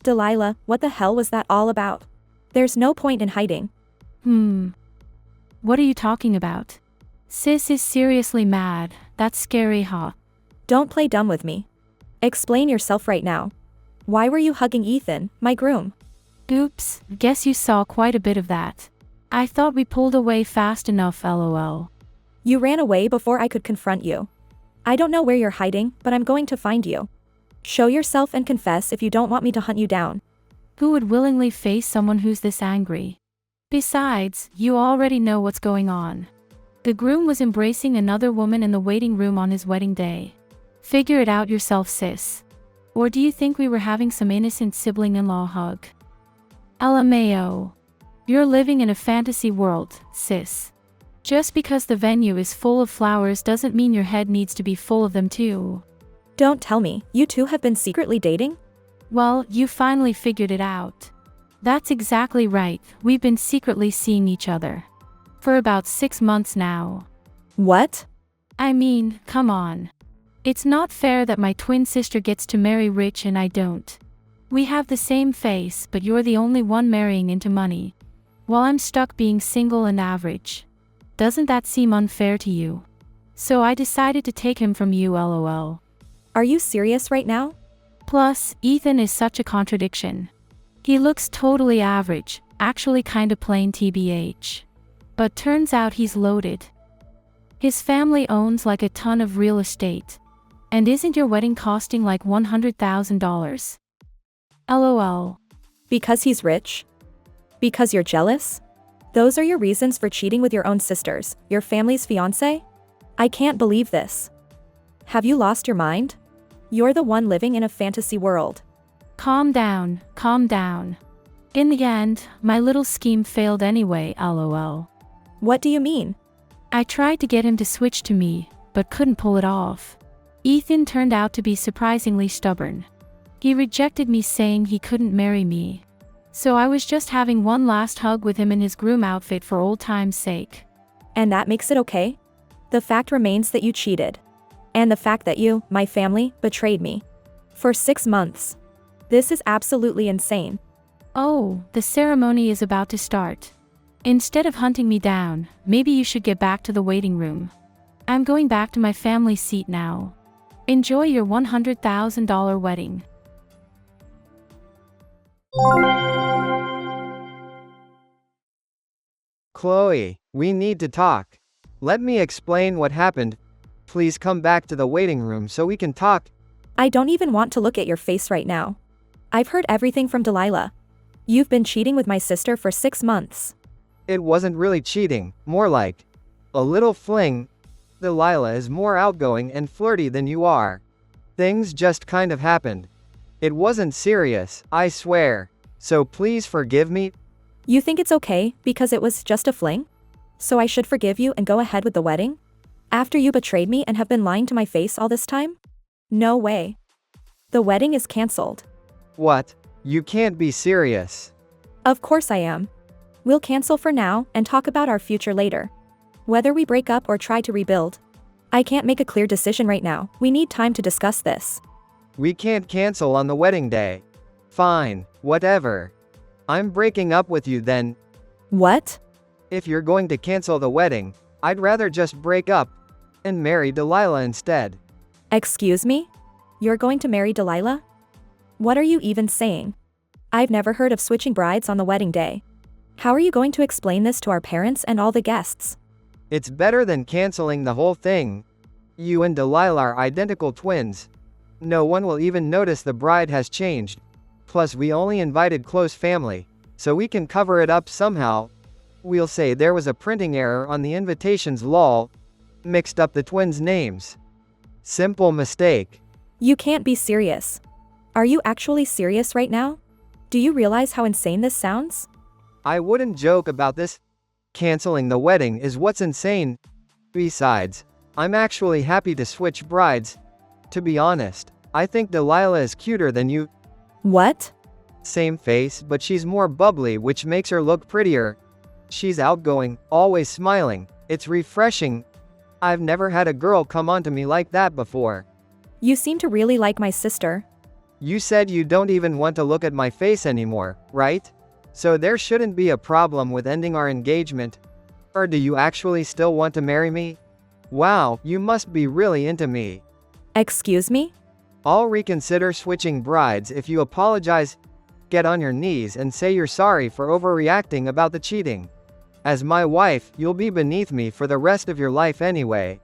Delilah, what the hell was that all about? There's no point in hiding. What are you talking about? Sis is seriously mad. That's scary, huh? Don't play dumb with me. Explain yourself right now. Why were you hugging Ethan, my groom? Oops, guess you saw quite a bit of that. I thought we pulled away fast enough, lol. You ran away before I could confront you. I don't know where you're hiding, but I'm going to find you. Show yourself and confess if you don't want me to hunt you down. Who would willingly face someone who's this angry? Besides, you already know what's going on. The groom was embracing another woman in the waiting room on his wedding day. Figure it out yourself, sis. Or do you think we were having some innocent sibling-in-law hug? LMAO. You're living in a fantasy world, sis. Just because the venue is full of flowers doesn't mean your head needs to be full of them too. Don't tell me, you two have been secretly dating? Well, you finally figured it out. That's exactly right, we've been secretly seeing each other. For about 6 months now. What? I mean, come on. It's not fair that my twin sister gets to marry rich and I don't. We have the same face, but you're the only one marrying into money, while I'm stuck being single and average. Doesn't that seem unfair to you? So I decided to take him from you, lol. Are you serious right now? Plus, Ethan is such a contradiction. He looks totally average, actually kinda plain tbh. But turns out he's loaded. His family owns like a ton of real estate. And isn't your wedding costing like $100,000? LOL. Because he's rich? Because you're jealous? Those are your reasons for cheating with your own sisters, your family's fiancé? I can't believe this. Have you lost your mind? You're the one living in a fantasy world. Calm down, calm down. In the end, my little scheme failed anyway, lol. What do you mean? I tried to get him to switch to me, but couldn't pull it off. Ethan turned out to be surprisingly stubborn. He rejected me saying he couldn't marry me. So I was just having one last hug with him in his groom outfit for old time's sake. And that makes it okay? The fact remains that you cheated. And the fact that you, my family, betrayed me. For 6 months. This is absolutely insane. Oh, the ceremony is about to start. Instead of hunting me down, maybe you should get back to the waiting room. I'm going back to my family seat now. Enjoy your $100,000 wedding. Chloe, we need to talk. Let me explain what happened. Please come back to the waiting room so we can talk. I don't even want to look at your face right now. I've heard everything from Delilah. You've been cheating with my sister for 6 months. It wasn't really cheating, more like a little fling. Delilah is more outgoing and flirty than you are. Things just kind of happened. It wasn't serious, I swear. So please forgive me. You think it's okay because it was just a fling? So I should forgive you and go ahead with the wedding? After you betrayed me and have been lying to my face all this time? No way. The wedding is cancelled. What? You can't be serious. Of course I am. We'll cancel for now and talk about our future later. Whether we break up or try to rebuild. I can't make a clear decision right now, we need time to discuss this. We can't cancel on the wedding day. Fine, whatever. I'm breaking up with you then. What? If you're going to cancel the wedding, I'd rather just break up and marry Delilah instead. Excuse me? You're going to marry Delilah? What are you even saying? I've never heard of switching brides on the wedding day. How are you going to explain this to our parents and all the guests? It's better than canceling the whole thing. You and Delilah are identical twins. No one will even notice the bride has changed. Plus we only invited close family, so we can cover it up somehow. We'll say there was a printing error on the invitations lol. Mixed up the twins' names. Simple mistake. You can't be serious. Are you actually serious right now? Do you realize how insane this sounds? I wouldn't joke about this. Canceling the wedding is what's insane. Besides, I'm actually happy to switch brides. To be honest, I think Delilah is cuter than you. What? Same face, but she's more bubbly, which makes her look prettier. She's outgoing, always smiling. It's refreshing. I've never had a girl come on to me like that before. You seem to really like my sister. You said you don't even want to look at my face anymore, right? So there shouldn't be a problem with ending our engagement. Or do you actually still want to marry me? Wow, you must be really into me. Excuse me? I'll reconsider switching brides if you apologize, get on your knees and say you're sorry for overreacting about the cheating. As my wife, you'll be beneath me for the rest of your life anyway.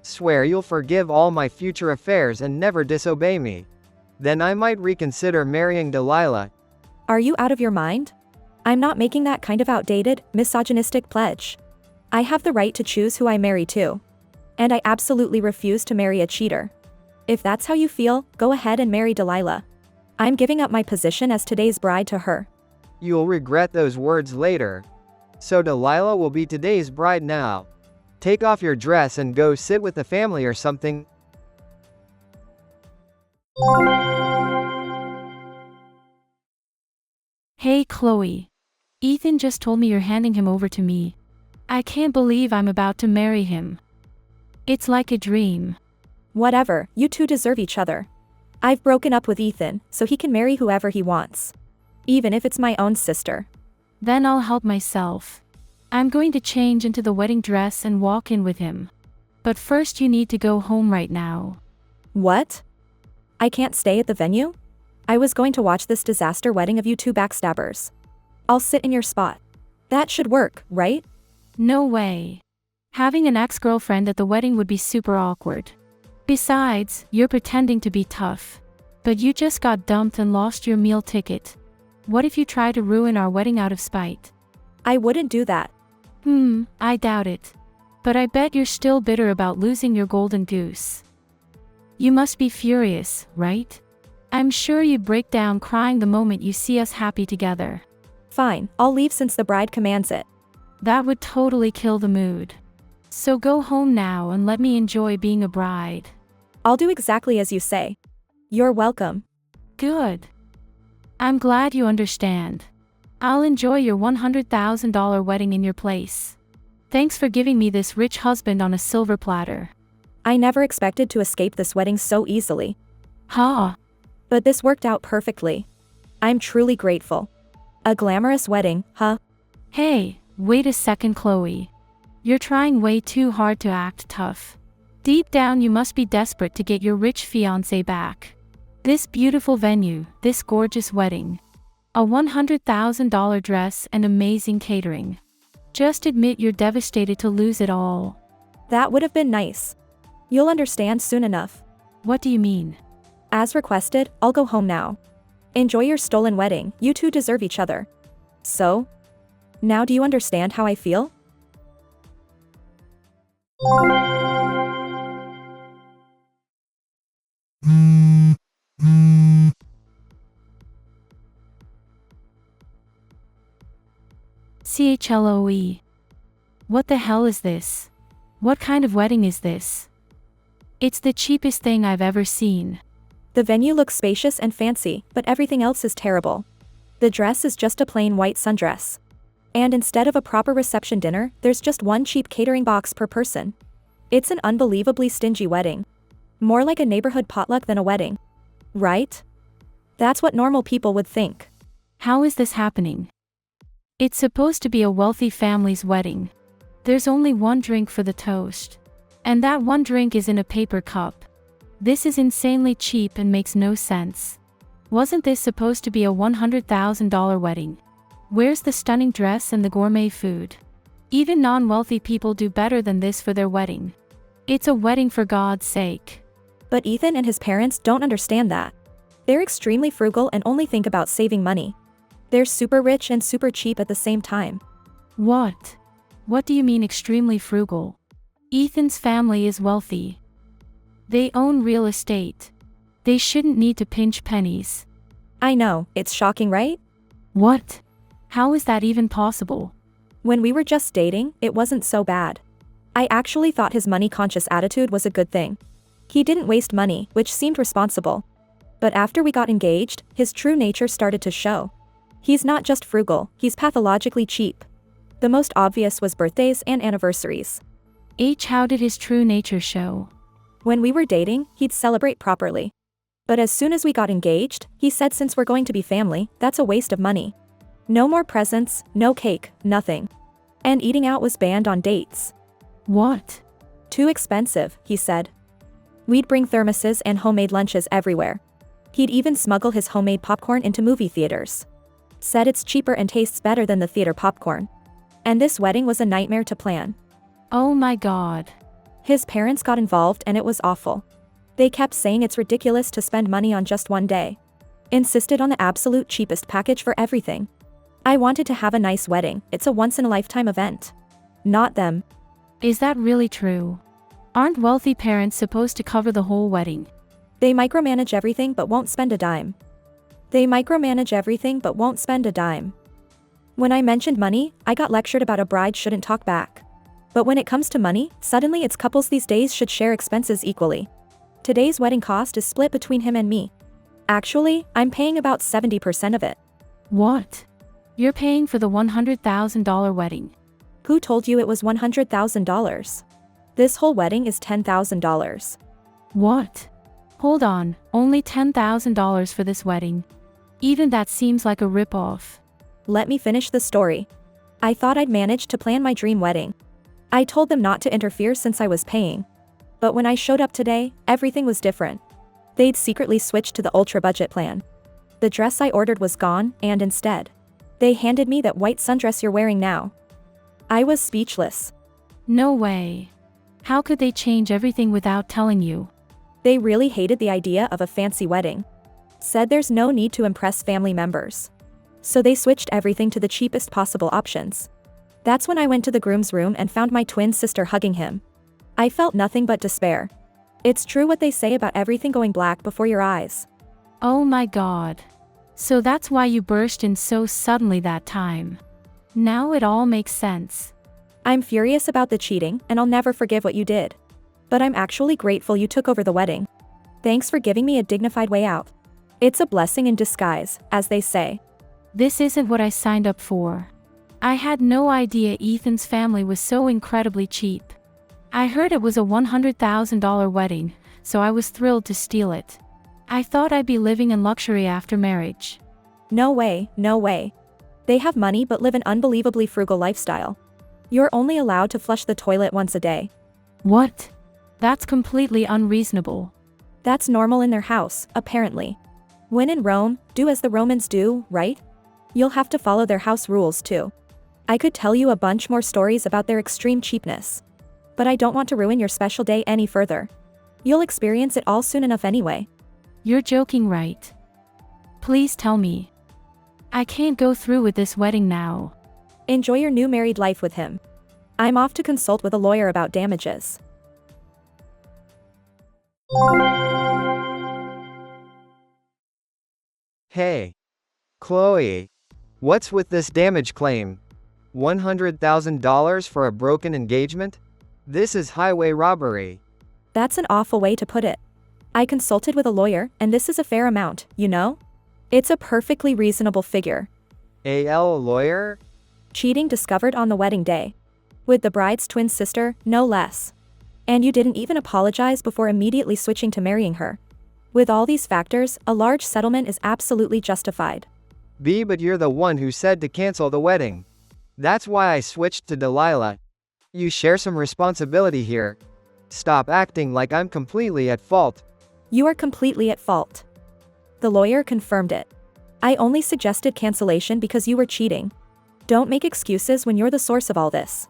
Swear you'll forgive all my future affairs and never disobey me. Then I might reconsider marrying Delilah. Are you out of your mind? I'm not making that kind of outdated, misogynistic pledge. I have the right to choose who I marry too. And I absolutely refuse to marry a cheater. If that's how you feel, go ahead and marry Delilah. I'm giving up my position as today's bride to her. You'll regret those words later. So Delilah will be today's bride now. Take off your dress and go sit with the family or something. Hey Chloe. Ethan just told me you're handing him over to me. I can't believe I'm about to marry him. It's like a dream. Whatever, you two deserve each other. I've broken up with Ethan, so he can marry whoever he wants. Even if it's my own sister. Then I'll help myself. I'm going to change into the wedding dress and walk in with him. But first you need to go home right now. What? I can't stay at the venue? I was going to watch this disaster wedding of you two backstabbers. I'll sit in your spot. That should work, right? No way. Having an ex-girlfriend at the wedding would be super awkward. Besides, you're pretending to be tough. But you just got dumped and lost your meal ticket. What if you try to ruin our wedding out of spite? I wouldn't do that. I doubt it. But I bet you're still bitter about losing your golden goose. You must be furious, right? I'm sure you break down crying the moment you see us happy together. Fine, I'll leave since the bride commands it. That would totally kill the mood. So go home now and let me enjoy being a bride. I'll do exactly as you say. You're welcome. Good. I'm glad you understand. I'll enjoy your $100,000 wedding in your place. Thanks for giving me this rich husband on a silver platter. I never expected to escape this wedding so easily. Ha! But this worked out perfectly. I'm truly grateful. A glamorous wedding, huh? Hey, wait a second, Chloe. You're trying way too hard to act tough. Deep down you must be desperate to get your rich fiancé back. This beautiful venue, this gorgeous wedding. A $100,000 dress and amazing catering. Just admit you're devastated to lose it all. That would have been nice. You'll understand soon enough. What do you mean? As requested, I'll go home now. Enjoy your stolen wedding, you two deserve each other. So? Now do you understand how I feel? CHLOE. What the hell is this? What kind of wedding is this? It's the cheapest thing I've ever seen. The venue looks spacious and fancy, but everything else is terrible. The dress is just a plain white sundress. And instead of a proper reception dinner, there's just one cheap catering box per person. It's an unbelievably stingy wedding. More like a neighborhood potluck than a wedding. Right? That's what normal people would think. How is this happening? It's supposed to be a wealthy family's wedding. There's only one drink for the toast. And that one drink is in a paper cup. This is insanely cheap and makes no sense. Wasn't this supposed to be a $100,000 wedding? Where's the stunning dress and the gourmet food? Even non-wealthy people do better than this for their wedding. It's a wedding for God's sake. But Ethan and his parents don't understand that. They're extremely frugal and only think about saving money. They're super rich and super cheap at the same time. What? What do you mean extremely frugal? Ethan's family is wealthy. They own real estate. They shouldn't need to pinch pennies. I know, it's shocking, right? What? How is that even possible? When we were just dating, it wasn't so bad. I actually thought his money-conscious attitude was a good thing. He didn't waste money, which seemed responsible. But after we got engaged, his true nature started to show. He's not just frugal, he's pathologically cheap. The most obvious was birthdays and anniversaries. How did his true nature show? When we were dating, he'd celebrate properly. But as soon as we got engaged, he said since we're going to be family, that's a waste of money. No more presents, no cake, nothing. And eating out was banned on dates. What? Too expensive, he said. We'd bring thermoses and homemade lunches everywhere. He'd even smuggle his homemade popcorn into movie theaters. Said it's cheaper and tastes better than the theater popcorn. And this wedding was a nightmare to plan. Oh my God. His parents got involved and it was awful. They kept saying it's ridiculous to spend money on just one day. Insisted on the absolute cheapest package for everything. I wanted to have a nice wedding, it's a once-in-a-lifetime event. Not them. Is that really true? Aren't wealthy parents supposed to cover the whole wedding? They micromanage everything but won't spend a dime. They micromanage everything but won't spend a dime. When I mentioned money, I got lectured about a bride shouldn't talk back. But when it comes to money, suddenly it's couples these days should share expenses equally. Today's wedding cost is split between him and me. Actually, I'm paying about 70% of it. What? You're paying for the $100,000 wedding. Who told you it was $100,000? This whole wedding is $10,000. What? Hold on, only $10,000 for this wedding. Even that seems like a rip-off. Let me finish the story. I thought I'd managed to plan my dream wedding. I told them not to interfere since I was paying. But when I showed up today, everything was different. They'd secretly switched to the ultra-budget plan. The dress I ordered was gone, and instead, they handed me that white sundress you're wearing now. I was speechless. No way. How could they change everything without telling you? They really hated the idea of a fancy wedding. Said there's no need to impress family members. So they switched everything to the cheapest possible options. That's when I went to the groom's room and found my twin sister hugging him. I felt nothing but despair. It's true what they say about everything going black before your eyes. Oh my God. So that's why you burst in so suddenly that time. Now it all makes sense. I'm furious about the cheating, and I'll never forgive what you did. But I'm actually grateful you took over the wedding. Thanks for giving me a dignified way out. It's a blessing in disguise, as they say. This isn't what I signed up for. I had no idea Ethan's family was so incredibly cheap. I heard it was a $100,000 wedding, so I was thrilled to steal it. I thought I'd be living in luxury after marriage. No way, no way. They have money but live an unbelievably frugal lifestyle. You're only allowed to flush the toilet once a day. What? That's completely unreasonable. That's normal in their house, apparently. When in Rome, do as the Romans do, right? You'll have to follow their house rules too. I could tell you a bunch more stories about their extreme cheapness. But I don't want to ruin your special day any further. You'll experience it all soon enough anyway. You're joking, right? Please tell me. I can't go through with this wedding now. Enjoy your new married life with him. I'm off to consult with a lawyer about damages. Hey, Chloe. What's with this damage claim? $100,000 for a broken engagement? This is highway robbery. That's an awful way to put it. I consulted with a lawyer, and this is a fair amount, you know? It's a perfectly reasonable figure. AL lawyer? Cheating discovered on the wedding day. With the bride's twin sister, no less. And you didn't even apologize before immediately switching to marrying her. With all these factors, a large settlement is absolutely justified. B, but you're the one who said to cancel the wedding. That's why I switched to Delilah. You share some responsibility here. Stop acting like I'm completely at fault. You are completely at fault. The lawyer confirmed it. I only suggested cancellation because you were cheating. Don't make excuses when you're the source of all this.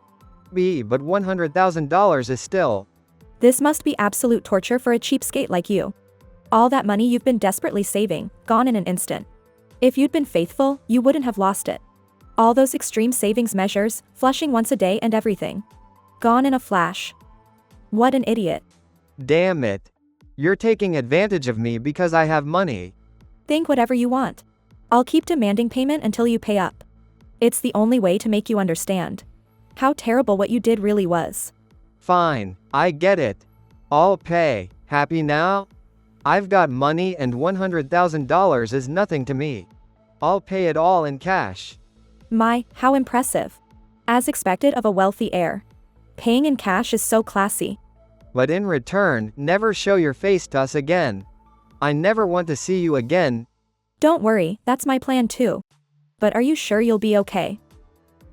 B, but $100,000 is still. This must be absolute torture for a cheapskate like you. All that money you've been desperately saving, gone in an instant. If you'd been faithful, you wouldn't have lost it. All those extreme savings measures, flushing once a day and everything. Gone in a flash. What an idiot. Damn it. You're taking advantage of me because I have money. Think whatever you want. I'll keep demanding payment until you pay up. It's the only way to make you understand how terrible what you did really was. Fine, I get it. I'll pay. Happy now? I've got money and $100,000 is nothing to me. I'll pay it all in cash. My, how impressive. As expected of a wealthy heir. Paying in cash is so classy. But in return, never show your face to us again. I never want to see you again. Don't worry, that's my plan too. But are you sure you'll be okay?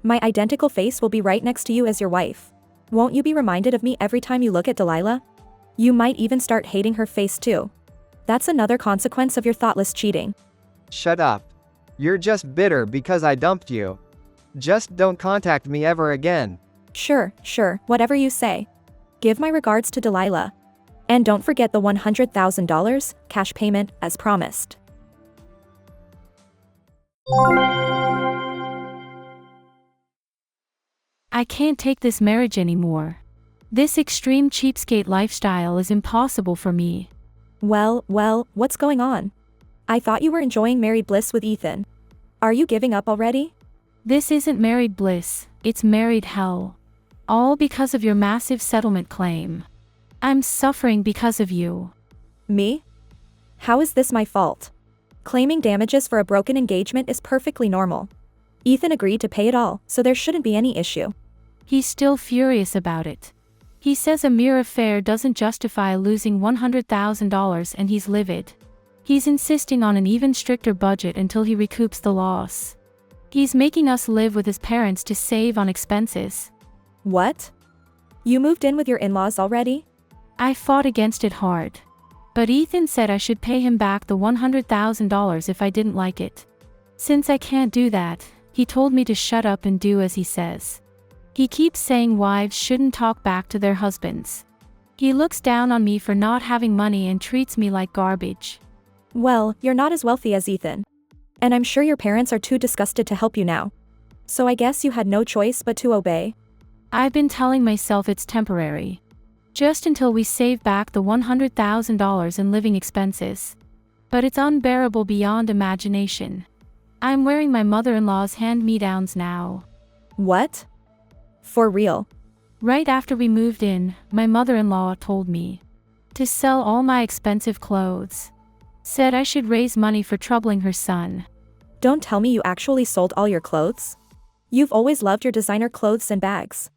My identical face will be right next to you as your wife. Won't you be reminded of me every time you look at Delilah? You might even start hating her face too. That's another consequence of your thoughtless cheating. Shut up. You're just bitter because I dumped you. Just don't contact me ever again. Sure, whatever you say. Give my regards to Delilah. And don't forget the $100,000 cash payment as promised. I can't take this marriage anymore. This extreme cheapskate lifestyle is impossible for me. Well, what's going on? I thought you were enjoying married bliss with Ethan. Are you giving up already? This isn't married bliss, it's married hell. All because of your massive settlement claim. I'm suffering because of you. Me? How is this my fault? Claiming damages for a broken engagement is perfectly normal. Ethan agreed to pay it all, so there shouldn't be any issue. He's still furious about it. He says a mere affair doesn't justify losing $100,000 and he's livid. He's insisting on an even stricter budget until he recoups the loss. He's making us live with his parents to save on expenses. What? You moved in with your in-laws already? I fought against it hard. But Ethan said I should pay him back the $100,000 if I didn't like it. Since I can't do that, he told me to shut up and do as he says. He keeps saying wives shouldn't talk back to their husbands. He looks down on me for not having money and treats me like garbage. Well, you're not as wealthy as Ethan. And I'm sure your parents are too disgusted to help you now. So I guess you had no choice but to obey. I've been telling myself it's temporary. Just until we save back the $100,000 in living expenses. But it's unbearable beyond imagination. I'm wearing my mother-in-law's hand-me-downs now. What? For real? Right after we moved in, my mother-in-law told me to sell all my expensive clothes. Said I should raise money for troubling her son. Don't tell me you actually sold all your clothes? You've always loved your designer clothes and bags.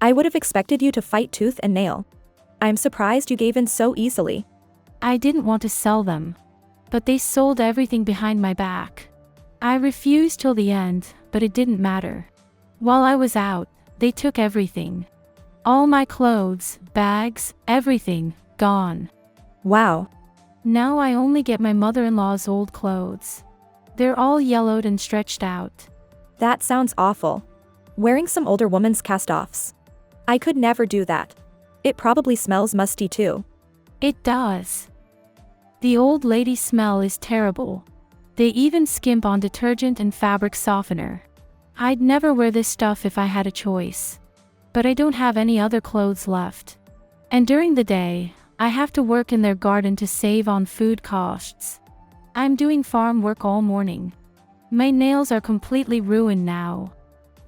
I would have expected you to fight tooth and nail. I'm surprised you gave in so easily. I didn't want to sell them. But they sold everything behind my back. I refused till the end, but it didn't matter. While I was out, they took everything. All my clothes, bags, everything, gone. Wow. Now I only get my mother-in-law's old clothes. They're all yellowed and stretched out. That sounds awful. Wearing some older woman's cast-offs. I could never do that. It probably smells musty too. It does. The old lady smell is terrible. They even skimp on detergent and fabric softener. I'd never wear this stuff if I had a choice. But I don't have any other clothes left. And during the day, I have to work in their garden to save on food costs. I'm doing farm work all morning. My nails are completely ruined now.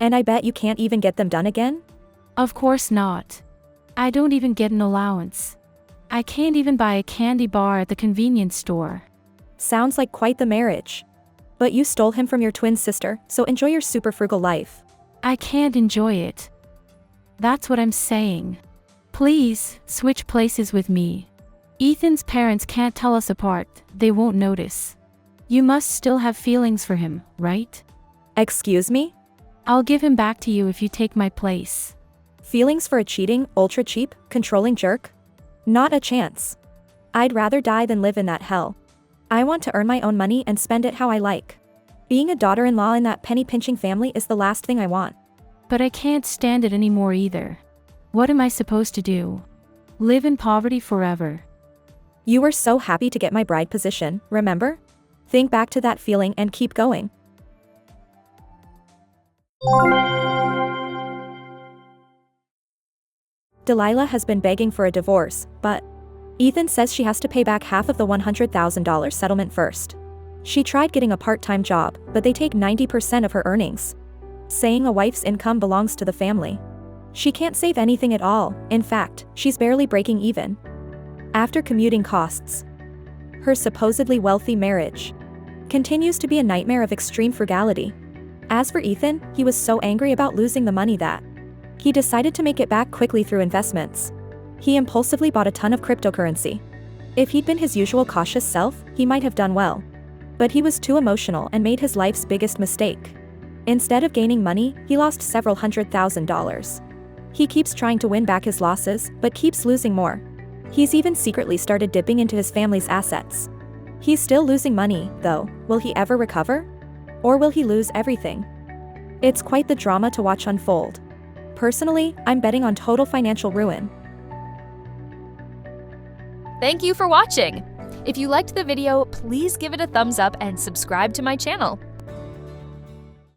And I bet you can't even get them done again? Of course not. I don't even get an allowance. I can't even buy a candy bar at the convenience store. Sounds like quite the marriage. But you stole him from your twin sister, so enjoy your super frugal life. I can't enjoy it. That's what I'm saying. Please, switch places with me. Ethan's parents can't tell us apart, they won't notice. You must still have feelings for him, right? Excuse me? I'll give him back to you if you take my place. Feelings for a cheating, ultra-cheap, controlling jerk? Not a chance. I'd rather die than live in that hell. I want to earn my own money and spend it how I like. Being a daughter-in-law in that penny-pinching family is the last thing I want. But I can't stand it anymore either. What am I supposed to do? Live in poverty forever? You were so happy to get my bride position, remember? Think back to that feeling and keep going. Delilah has been begging for a divorce, but Ethan says she has to pay back half of the $100,000 settlement first. She tried getting a part-time job, but they take 90% of her earnings, saying a wife's income belongs to the family. She can't save anything at all, in fact, she's barely breaking even. After commuting costs, her supposedly wealthy marriage continues to be a nightmare of extreme frugality. As for Ethan, he was so angry about losing the money that he decided to make it back quickly through investments. He impulsively bought a ton of cryptocurrency. If he'd been his usual cautious self, he might have done well. But he was too emotional and made his life's biggest mistake. Instead of gaining money, he lost several $100,000. He keeps trying to win back his losses, but keeps losing more. He's even secretly started dipping into his family's assets. He's still losing money, though. Will he ever recover? Or will he lose everything? It's quite the drama to watch unfold. Personally, I'm betting on total financial ruin. Thank you for watching. If you liked the video, please give it a thumbs up and subscribe to my channel.